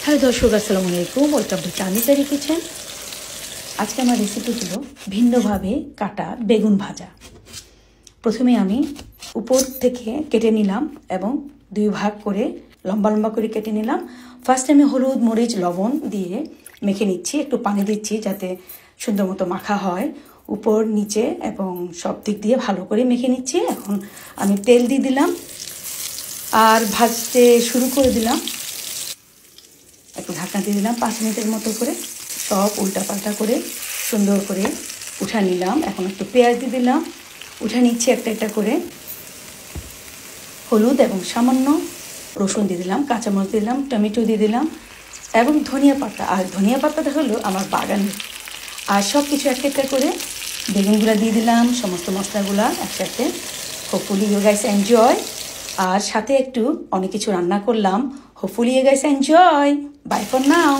Hello দর্শক, আসসালামু আলাইকুম। Welcome to Chanditari Kitchen. আজকে আমার রেসিপি হলো ভিন্নভাবে কাটা বেগুন ভাজা। প্রথমে আমি উপর থেকে কেটে নিলাম এবং দুই ভাগ করে লম্বা লম্বা করে কেটে নিলাম। ফার্স্টে আমি হলুদ, মরিচ, লবণ দিয়ে মেখে নিচ্ছি, একটু পানি দিচ্ছি যাতে সুন্দর মতো মাখা হয় উপর নিচে, এবং সব দিক দিয়ে ভালো করে মেখে নিচ্ছি। এখন আমি তেল দিয়ে দিলাম আর ভাজতে শুরু করে দিলাম। একটু ঢাকনা দিয়ে দিলাম 5 মিনিটের মতো করে, সব উল্টাপাল্টা করে সুন্দর করে উঠা নিলাম। এখন একটু পেঁয়াজ দিয়ে দিলাম, উঠে নিচ্ছি একটা একটা করে। হলুদ এবং সামান্য রসুন দিয়ে দিলাম, কাঁচামরিচ দিলাম, টমেটো দিয়ে দিলাম এবং ধনিয়া পাতা। আর ধনিয়া পাতাটা হলো আমার বাগানের। আর সব কিছু একটা একটা করে বেগুনগুলো দিয়ে দিলাম, সমস্ত মশলাগুলো একসাথে। Hopefully you guys enjoy. আর সাথে একটু অনেক কিছু রান্না করলাম। Hopefully you guys enjoy. Bye for now.